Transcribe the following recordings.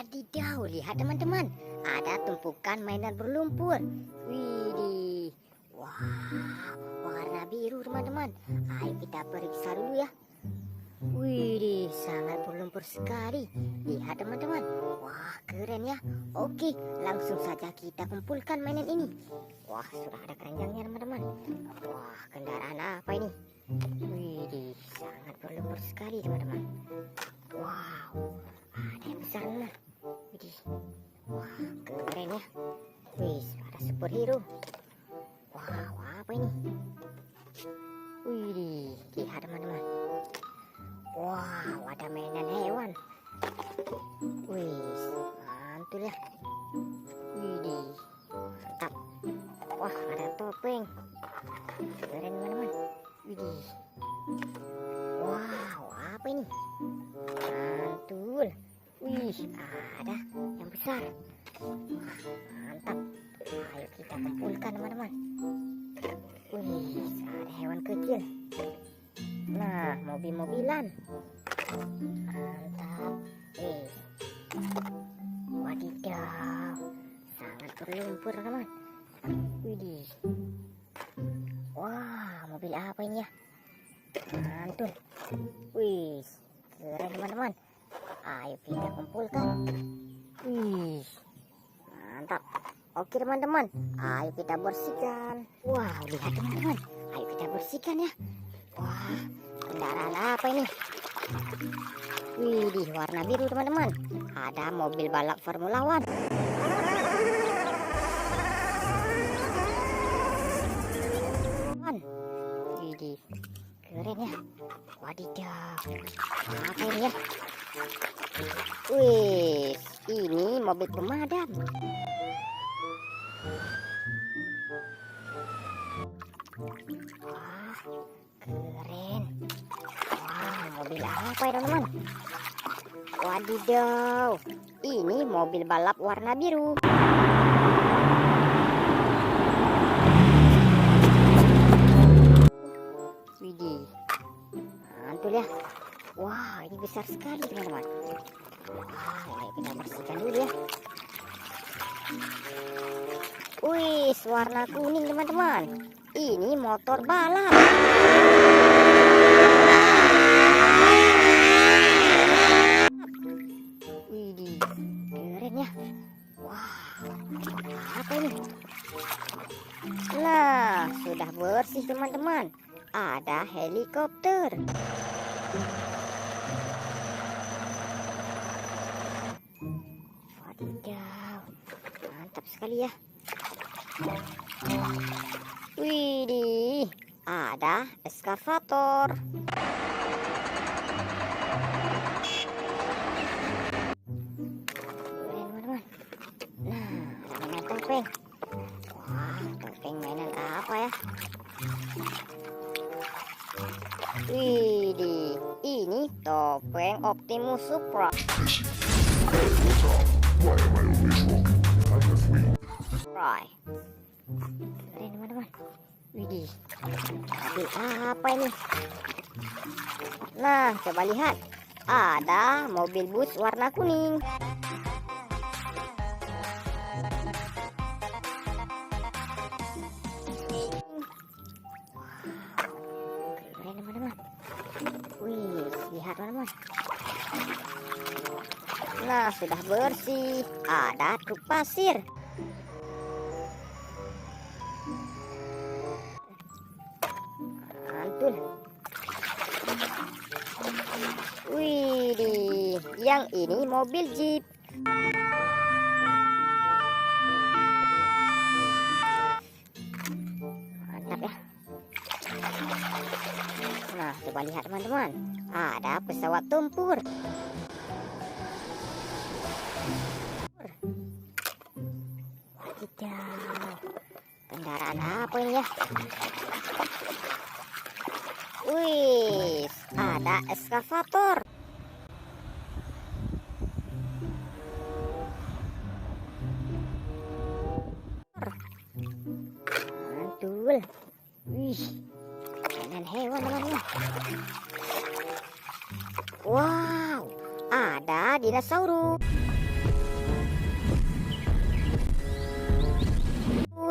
Wadidaw, lihat teman-teman, ada tumpukan mainan berlumpur. Widih, wah, warna biru teman-teman. Ayo kita periksa dulu ya. Widih, sangat berlumpur sekali. Lihat teman-teman, wah keren ya. Oke, langsung saja kita kumpulkan mainan ini. Wah, sudah ada keranjangnya teman-teman. Wah, kendaraan apa ini? Widih, sangat berlumpur sekali teman-teman. Wow, ada yang besar teman. Widih, wah keren ya. Wih, ada superhero. Wow, apa ini? Widih, lihat teman-teman. Wow, ada mainan hewan. Wih, mantul ya. Widih, mantap. Wah, ada topeng. Keren teman-teman. Widih. Wow, apa ini? Mantul. Wih, ada yang besar. Wah, mantap. Ayo kita kumpulkan teman-teman. Wih, ada hewan kecil. Nah, mobil-mobilan. Mantap. Wadidaw, sangat berlumpur teman. Widih. Wah, mobil apa ini ya? Mantul. Wih, keren teman-teman. Ayo kita kumpulkan. Wih, mantap. Oke teman-teman, ayo kita bersihkan. Wow, lihat teman-teman, ayo kita bersihkan ya. Wah, kendaraan apa ini? Widih, warna biru teman-teman. Ada mobil balap Formula One. Widih, keren ya. Wadidaw, apa ini ya? Wih, ini mobil pemadam. Wah, keren. Wah, mobil apa ya teman-teman? Wadidaw, ini mobil balap warna biru. Widih, mantul ya. Wah, ini besar sekali teman-teman. Wah, ayo kita bersihkan dulu ya. Wih, warna kuning teman-teman. Ini motor balap. Widih, keren ya. Wah, apa ini? Nah, sudah bersih teman-teman. Ada helikopter. Wadidaw, mantap sekali ya. Widih, ada eskavator. Keren teman-teman. Nah, ada mainan topeng. Wah, topeng mainan apa ya? Widih, ini topeng Optimus Supra. Keren teman-teman. Widih, mobil apa ini? Nah, coba lihat. Ada mobil bus warna kuning. Keren teman-teman. Wih, lihat teman-teman. Nah, sudah bersih. Ada truk pasir. Mantul. Widih, yang ini mobil jeep. Mantap ya. Nah, coba lihat teman-teman. Ada pesawat tempur. Wadidaw, kendaraan apa ini ya? Wih, ada eskavator. Mantul. Wih, mainan hewan teman-teman. Wow, ada dinosaurus.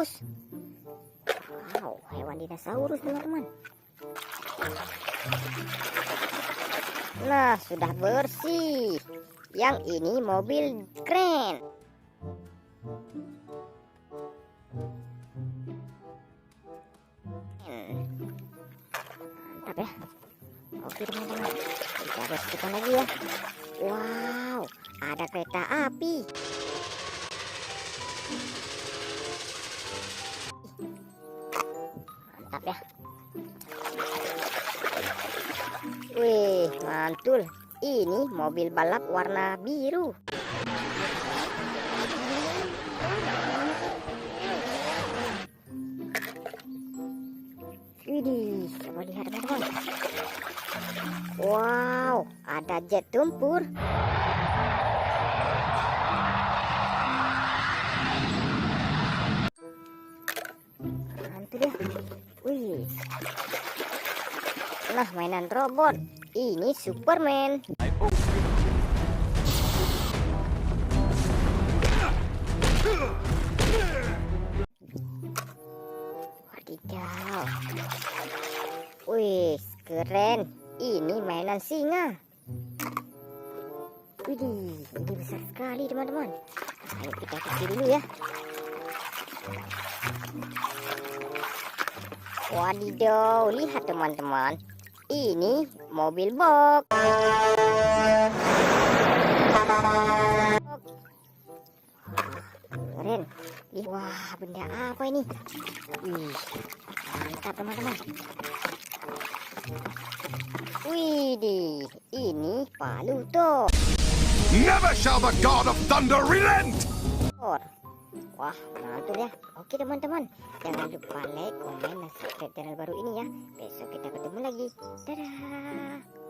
dihapus. Wow, hewan dinosaurus teman-teman. Nah, sudah bersih. Yang ini mobil keren. Mantap ya. Oke teman-teman, kita bersihkan lagi ya. Wow, ada kereta api. Mantap ya. Wih, mantul. Ini mobil balap warna biru. Widih, coba lihat teman-teman. Wow, ada jet tempur. Mantul ya. Wih. Nah, mainan robot. Ini Superman. Wadidaw. Wih, keren. Ini mainan singa. Widih, ini besar sekali teman-teman. Ayo kita kasih dulu ya. Wadidaw, lihat teman-teman. Ini mobil box. Keren. Wah, benda apa ini? Wih, mantap teman-teman. Widih, ini Paluto. Never shall the God of Thunder relent! Wah, mantul ya. Oke teman-teman, jangan lupa like, komen, dan subscribe channel baru ini ya. Besok kita ketemu lagi. Dadah.